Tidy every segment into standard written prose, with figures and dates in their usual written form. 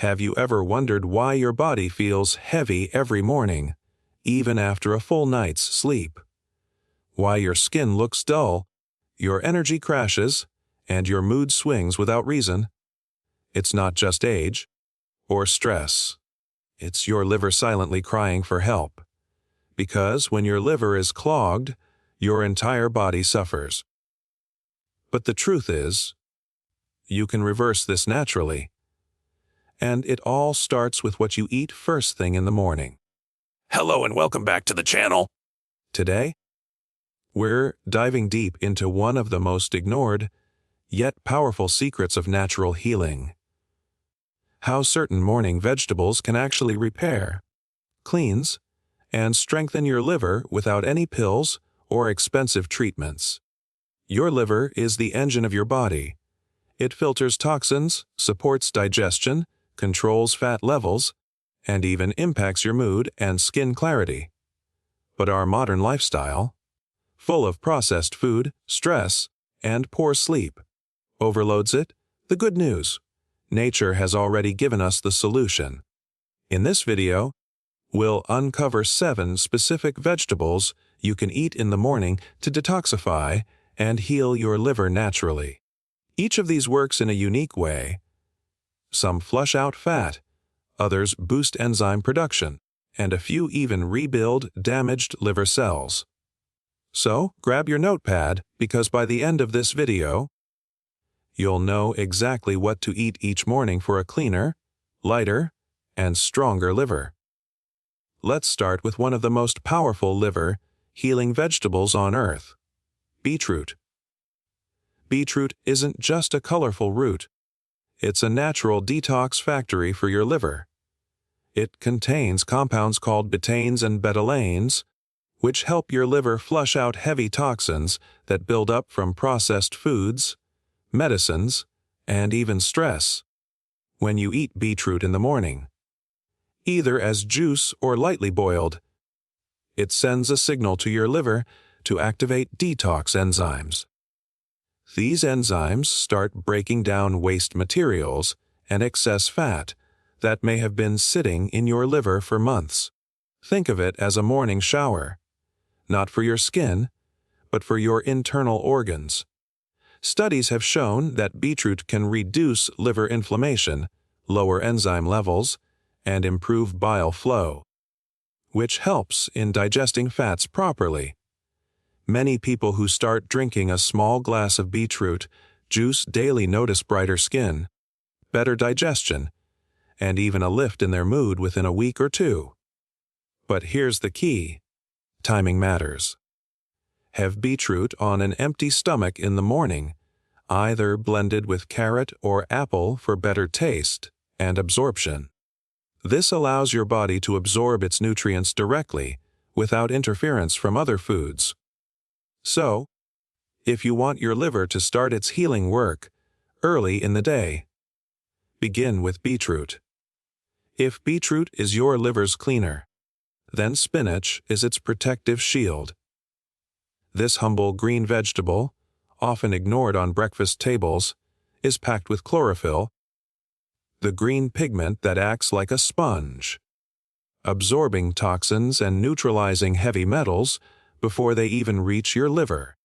Have you ever wondered why your body feels heavy every morning, even after a full night's sleep? Why your skin looks dull, your energy crashes, and your mood swings without reason? It's not just age or stress. It's your liver silently crying for help. Because when your liver is clogged, your entire body suffers. But the truth is, you can reverse this naturally. And it all starts with what you eat first thing in the morning. Hello and welcome back to the channel. Today, we're diving deep into one of the most ignored, yet powerful secrets of natural healing. How certain morning vegetables can actually repair, cleanse, and strengthen your liver without any pills or expensive treatments. Your liver is the engine of your body. It filters toxins, supports digestion, controls fat levels, and even impacts your mood and skin clarity. But our modern lifestyle, full of processed food, stress, and poor sleep, overloads it. The good news: nature has already given us the solution. In this video, we'll uncover 7 specific vegetables you can eat in the morning to detoxify and heal your liver naturally. Each of these works in a unique way. Some flush out fat, others boost enzyme production, and a few even rebuild damaged liver cells. So, grab your notepad, because by the end of this video, you'll know exactly what to eat each morning for a cleaner, lighter, and stronger liver. Let's start with one of the most powerful liver-healing vegetables on Earth: beetroot. Beetroot isn't just a colorful root. It's a natural detox factory for your liver. It contains compounds called betaines and betalains, which help your liver flush out heavy toxins that build up from processed foods, medicines, and even stress. When you eat beetroot in the morning, either as juice or lightly boiled, it sends a signal to your liver to activate detox enzymes. These enzymes start breaking down waste materials and excess fat that may have been sitting in your liver for months. Think of it as a morning shower, not for your skin, but for your internal organs. Studies have shown that beetroot can reduce liver inflammation, lower enzyme levels, and improve bile flow, which helps in digesting fats properly. Many people who start drinking a small glass of beetroot juice daily notice brighter skin, better digestion, and even a lift in their mood within a week or 2. But here's the key: timing matters. Have beetroot on an empty stomach in the morning, either blended with carrot or apple for better taste and absorption. This allows your body to absorb its nutrients directly, without interference from other foods. So, if you want your liver to start its healing work early in the day, begin with beetroot. If beetroot is your liver's cleaner, then spinach is its protective shield. This humble green vegetable, often ignored on breakfast tables, is packed with chlorophyll, the green pigment that acts like a sponge, absorbing toxins and neutralizing heavy metals before they even reach your liver.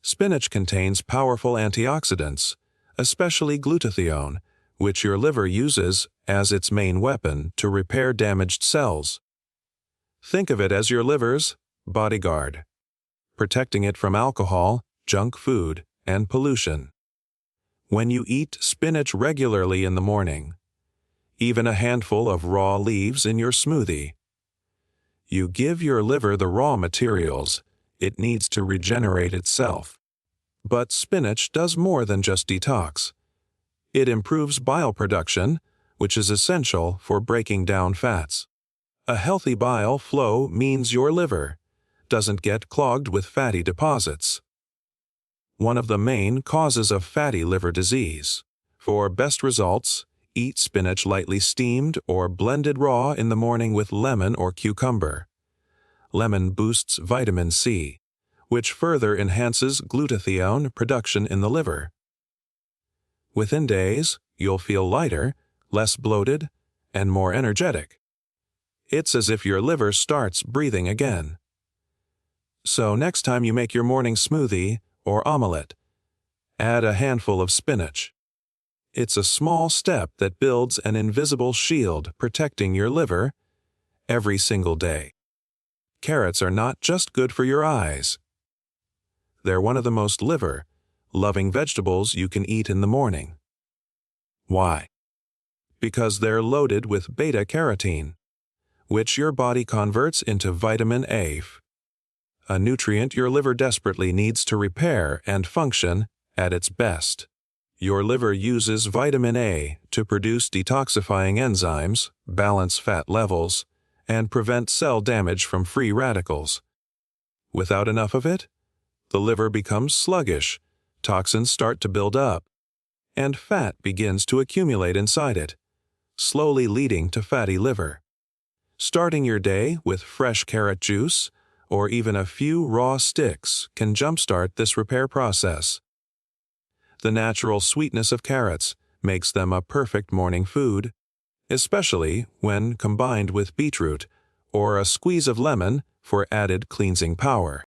Spinach contains powerful antioxidants, especially glutathione, which your liver uses as its main weapon to repair damaged cells. Think of it as your liver's bodyguard, protecting it from alcohol, junk food, and pollution. When you eat spinach regularly in the morning, even a handful of raw leaves in your smoothie, you give your liver the raw materials it needs to regenerate itself. But spinach does more than just detox. It improves bile production, which is essential for breaking down fats. A healthy bile flow means your liver doesn't get clogged with fatty deposits, one of the main causes of fatty liver disease. For best results, eat spinach lightly steamed or blended raw in the morning with lemon or cucumber. Lemon boosts vitamin C, which further enhances glutathione production in the liver. Within days, you'll feel lighter, less bloated, and more energetic. It's as if your liver starts breathing again. So next time you make your morning smoothie or omelette, add a handful of spinach. It's a small step that builds an invisible shield protecting your liver every single day. Carrots are not just good for your eyes. They're one of the most liver-loving vegetables you can eat in the morning. Why? Because they're loaded with beta-carotene, which your body converts into vitamin A, a nutrient your liver desperately needs to repair and function at its best. Your liver uses vitamin A to produce detoxifying enzymes, balance fat levels, and prevent cell damage from free radicals. Without enough of it, the liver becomes sluggish, toxins start to build up, and fat begins to accumulate inside it, slowly leading to fatty liver. Starting your day with fresh carrot juice or even a few raw sticks can jumpstart this repair process. The natural sweetness of carrots makes them a perfect morning food, especially when combined with beetroot or a squeeze of lemon for added cleansing power.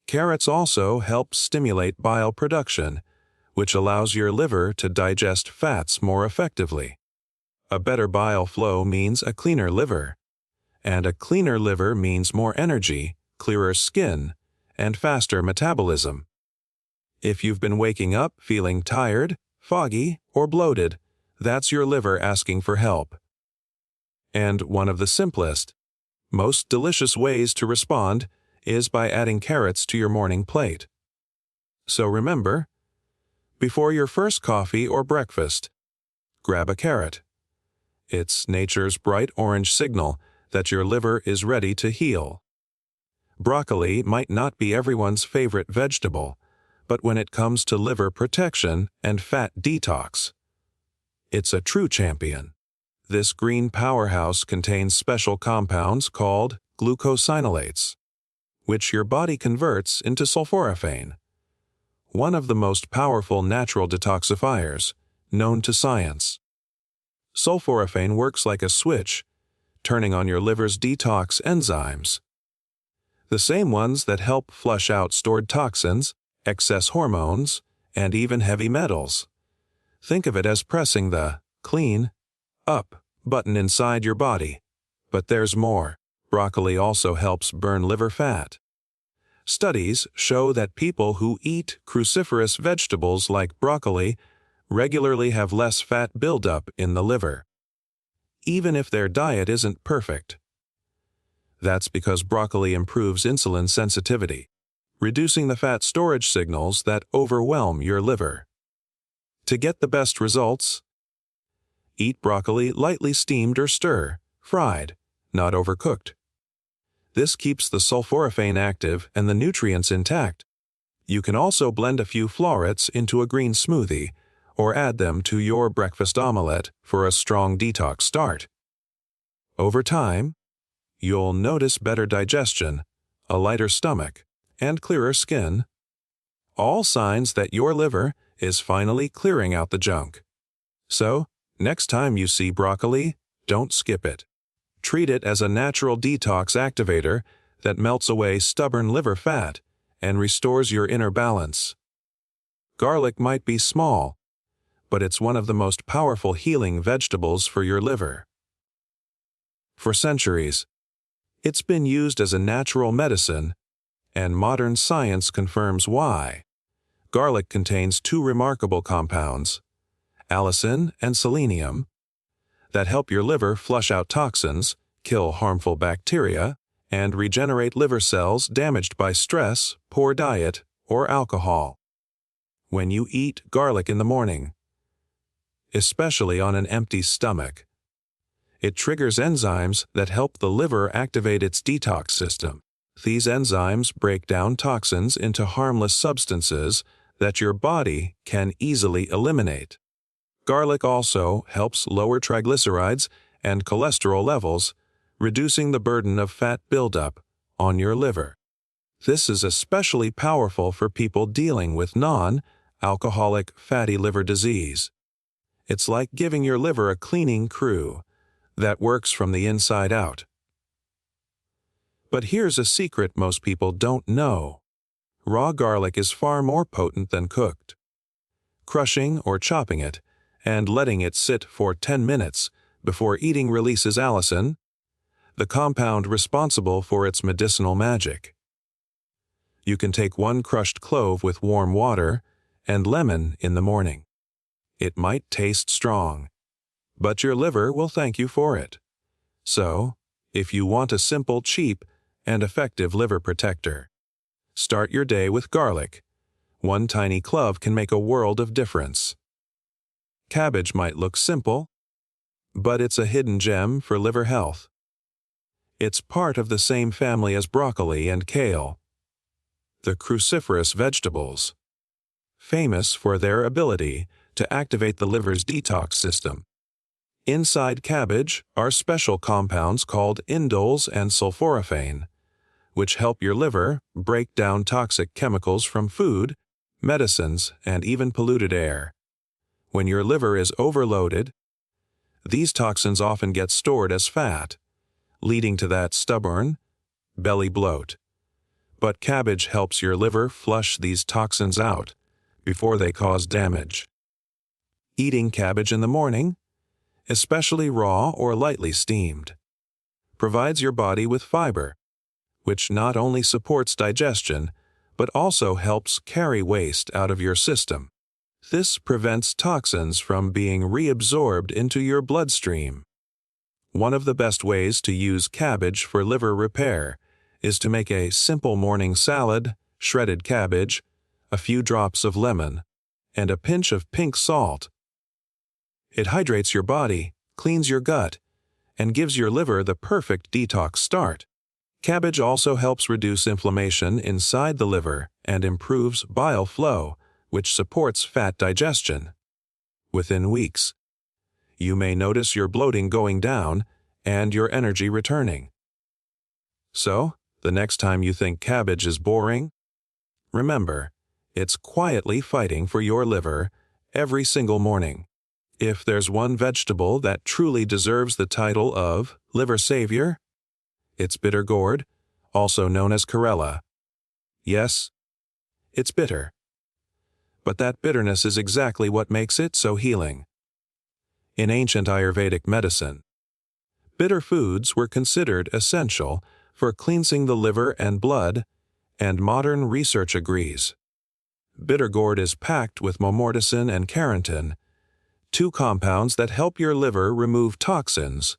Carrots also help stimulate bile production, which allows your liver to digest fats more effectively. A better bile flow means a cleaner liver, and a cleaner liver means more energy, clearer skin, and faster metabolism. If you've been waking up feeling tired, foggy, or bloated, that's your liver asking for help. And one of the simplest, most delicious ways to respond is by adding carrots to your morning plate. So remember, before your first coffee or breakfast, grab a carrot. It's nature's bright orange signal that your liver is ready to heal. Broccoli might not be everyone's favorite vegetable, but when it comes to liver protection and fat detox, it's a true champion. This green powerhouse contains special compounds called glucosinolates, which your body converts into sulforaphane, one of the most powerful natural detoxifiers known to science. Sulforaphane works like a switch, turning on your liver's detox enzymes, the same ones that help flush out stored toxins, excess hormones, and even heavy metals. Think of it as pressing the clean up button inside your body. But there's more. Broccoli also helps burn liver fat. Studies show that people who eat cruciferous vegetables like broccoli regularly have less fat buildup in the liver, even if their diet isn't perfect. That's because broccoli improves insulin sensitivity, reducing the fat storage signals that overwhelm your liver. To get the best results, eat broccoli lightly steamed or fried, not overcooked. This keeps the sulforaphane active and the nutrients intact. You can also blend a few florets into a green smoothie or add them to your breakfast omelette for a strong detox start. Over time, you'll notice better digestion, a lighter stomach, and clearer skin, all signs that your liver is finally clearing out the junk. So, next time you see broccoli, don't skip it. Treat it as a natural detox activator that melts away stubborn liver fat and restores your inner balance. Garlic might be small, but it's one of the most powerful healing vegetables for your liver. For centuries, it's been used as a natural medicine, and modern science confirms why. Garlic contains two remarkable compounds, allicin and selenium, that help your liver flush out toxins, kill harmful bacteria, and regenerate liver cells damaged by stress, poor diet, or alcohol. When you eat garlic in the morning, especially on an empty stomach, it triggers enzymes that help the liver activate its detox system. These enzymes break down toxins into harmless substances that your body can easily eliminate. Garlic also helps lower triglycerides and cholesterol levels, reducing the burden of fat buildup on your liver. This is especially powerful for people dealing with non-alcoholic fatty liver disease. It's like giving your liver a cleaning crew that works from the inside out. But here's a secret most people don't know. Raw garlic is far more potent than cooked. Crushing or chopping it and letting it sit for 10 minutes before eating releases allicin, the compound responsible for its medicinal magic. You can take 1 crushed clove with warm water and lemon in the morning. It might taste strong, but your liver will thank you for it. So, if you want a simple, cheap, and effective liver protector, start your day with garlic. 1 tiny clove can make a world of difference. Cabbage might look simple, but it's a hidden gem for liver health. It's part of the same family as broccoli and kale, the cruciferous vegetables, famous for their ability to activate the liver's detox system. Inside cabbage are special compounds called indoles and sulforaphane, which help your liver break down toxic chemicals from food, medicines, and even polluted air. When your liver is overloaded, these toxins often get stored as fat, leading to that stubborn belly bloat. But cabbage helps your liver flush these toxins out before they cause damage. Eating cabbage in the morning, especially raw or lightly steamed, provides your body with fiber, which not only supports digestion, but also helps carry waste out of your system. This prevents toxins from being reabsorbed into your bloodstream. One of the best ways to use cabbage for liver repair is to make a simple morning salad, shredded cabbage, a few drops of lemon, and a pinch of pink salt. It hydrates your body, cleans your gut, and gives your liver the perfect detox start. Cabbage also helps reduce inflammation inside the liver and improves bile flow, which supports fat digestion. Within weeks, you may notice your bloating going down and your energy returning. So, the next time you think cabbage is boring, remember, it's quietly fighting for your liver every single morning. If there's one vegetable that truly deserves the title of liver savior, it's bitter gourd, also known as chlorella. Yes, it's bitter. But that bitterness is exactly what makes it so healing. In ancient Ayurvedic medicine, bitter foods were considered essential for cleansing the liver and blood, and modern research agrees. Bitter gourd is packed with momorticin and carotene, 2 compounds that help your liver remove toxins,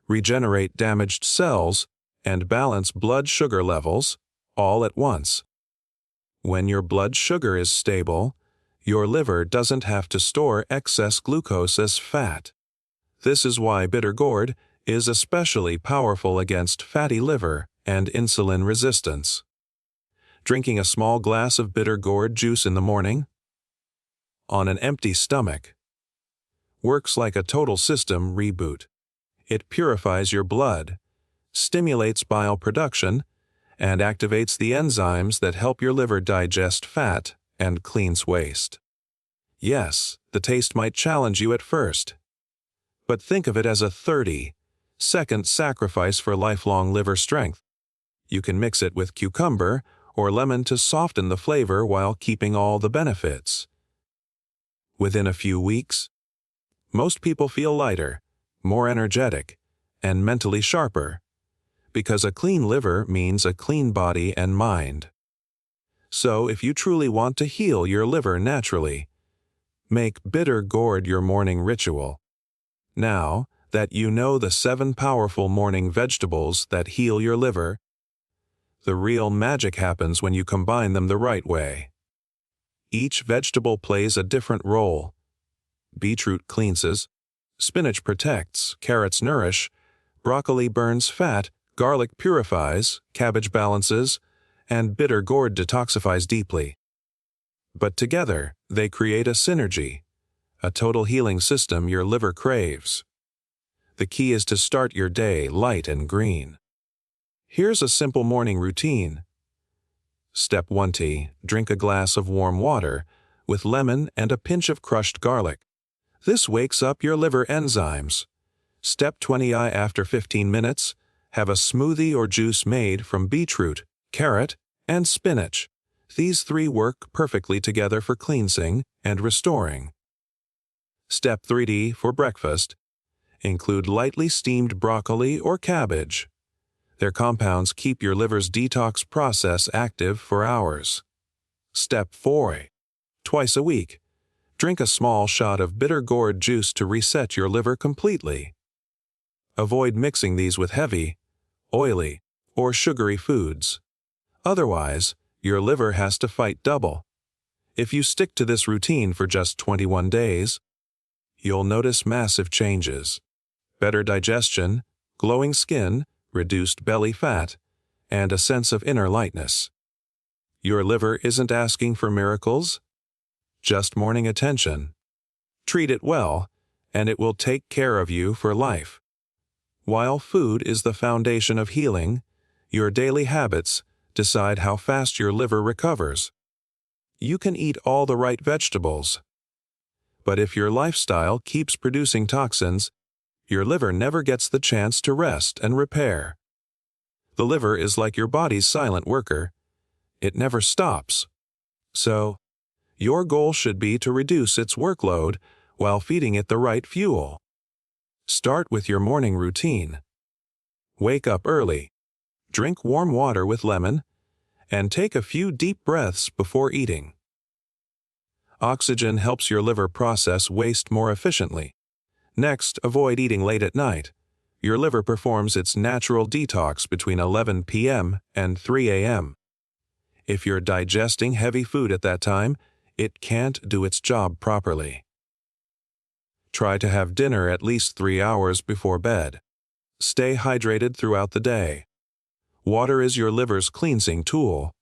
regenerate damaged cells, and balance blood sugar levels, all at once. When your blood sugar is stable, your liver doesn't have to store excess glucose as fat. This is why bitter gourd is especially powerful against fatty liver and insulin resistance. Drinking a small glass of bitter gourd juice in the morning, on an empty stomach, works like a total system reboot. It purifies your blood, stimulates bile production, and activates the enzymes that help your liver digest fat and cleans waste. Yes, the taste might challenge you at first, but think of it as a 30-second sacrifice for lifelong liver strength. You can mix it with cucumber or lemon to soften the flavor while keeping all the benefits. Within a few weeks, most people feel lighter, more energetic, and mentally sharper, because a clean liver means a clean body and mind. So if you truly want to heal your liver naturally, make bitter gourd your morning ritual. Now that you know the 7 powerful morning vegetables that heal your liver, the real magic happens when you combine them the right way. Each vegetable plays a different role. Beetroot cleanses, spinach protects, carrots nourish, broccoli burns fat, garlic purifies, cabbage balances, and bitter gourd detoxifies deeply. But together, they create a synergy, a total healing system your liver craves. The key is to start your day light and green. Here's a simple morning routine. Step 1: drink a glass of warm water with lemon and a pinch of crushed garlic. This wakes up your liver enzymes. Step 20I. After 15 minutes, have a smoothie or juice made from beetroot, carrot, and spinach. These three work perfectly together for cleansing and restoring. Step 3D. For breakfast, include lightly steamed broccoli or cabbage. Their compounds keep your liver's detox process active for hours. Step 4. Twice a week, drink a small shot of bitter gourd juice to reset your liver completely. Avoid mixing these with heavy, oily, or sugary foods. Otherwise, your liver has to fight double. If you stick to this routine for just 21 days, you'll notice massive changes: better digestion, glowing skin, reduced belly fat, and a sense of inner lightness. Your liver isn't asking for miracles, just morning attention. Treat it well, and it will take care of you for life. While food is the foundation of healing, your daily habits decide how fast your liver recovers. You can eat all the right vegetables, but if your lifestyle keeps producing toxins, your liver never gets the chance to rest and repair. The liver is like your body's silent worker. It never stops. So, your goal should be to reduce its workload while feeding it the right fuel. Start with your morning routine. Wake up early, drink warm water with lemon, and take a few deep breaths before eating. Oxygen helps your liver process waste more efficiently. Next, avoid eating late at night. Your liver performs its natural detox between 11 p.m. and 3 a.m. If you're digesting heavy food at that time, it can't do its job properly. Try to have dinner at least 3 hours before bed. Stay hydrated throughout the day. Water is your liver's cleansing tool.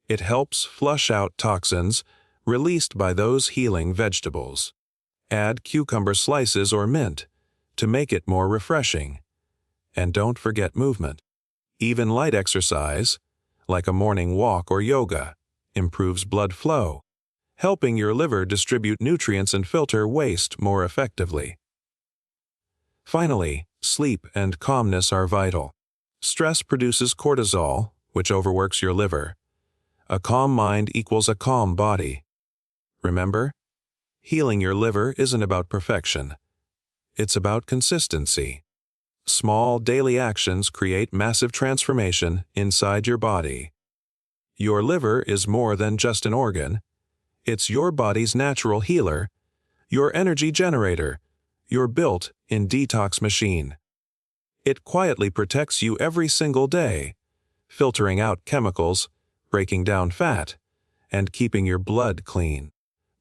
It helps flush out toxins released by those healing vegetables. Add cucumber slices or mint to make it more refreshing. And don't forget movement. Even light exercise, like a morning walk or yoga, improves blood flow, helping your liver distribute nutrients and filter waste more effectively. Finally, sleep and calmness are vital. Stress produces cortisol, which overworks your liver. A calm mind equals a calm body. Remember, healing your liver isn't about perfection. It's about consistency. Small daily actions create massive transformation inside your body. Your liver is more than just an organ. It's your body's natural healer, your energy generator, your built-in detox machine. It quietly protects you every single day, filtering out chemicals, breaking down fat, and keeping your blood clean.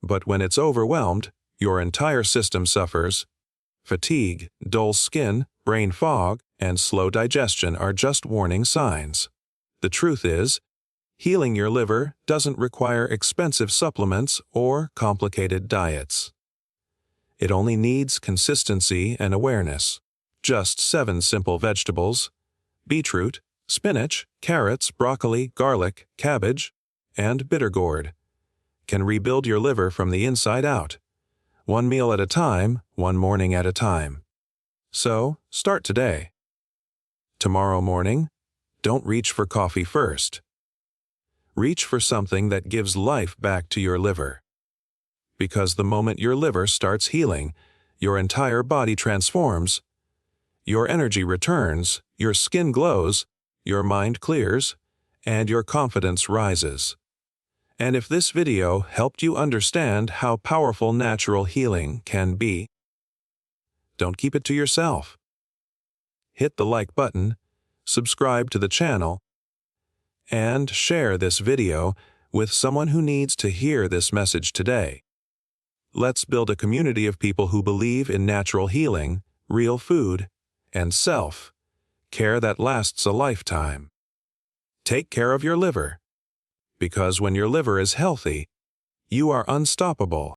But when it's overwhelmed, your entire system suffers. Fatigue, dull skin, brain fog, and slow digestion are just warning signs. The truth is, healing your liver doesn't require expensive supplements or complicated diets. It only needs consistency and awareness. Just 7 simple vegetables: beetroot, spinach, carrots, broccoli, garlic, cabbage, and bitter gourd can rebuild your liver from the inside out. One meal at a time, one morning at a time. So, start today. Tomorrow morning, don't reach for coffee first. Reach for something that gives life back to your liver. Because the moment your liver starts healing, your entire body transforms, your energy returns, your skin glows, your mind clears, and your confidence rises. And if this video helped you understand how powerful natural healing can be, don't keep it to yourself. Hit the like button, subscribe to the channel, and share this video with someone who needs to hear this message today. Let's build a community of people who believe in natural healing, real food, and self-care that lasts a lifetime. Take care of your liver, because when your liver is healthy, you are unstoppable.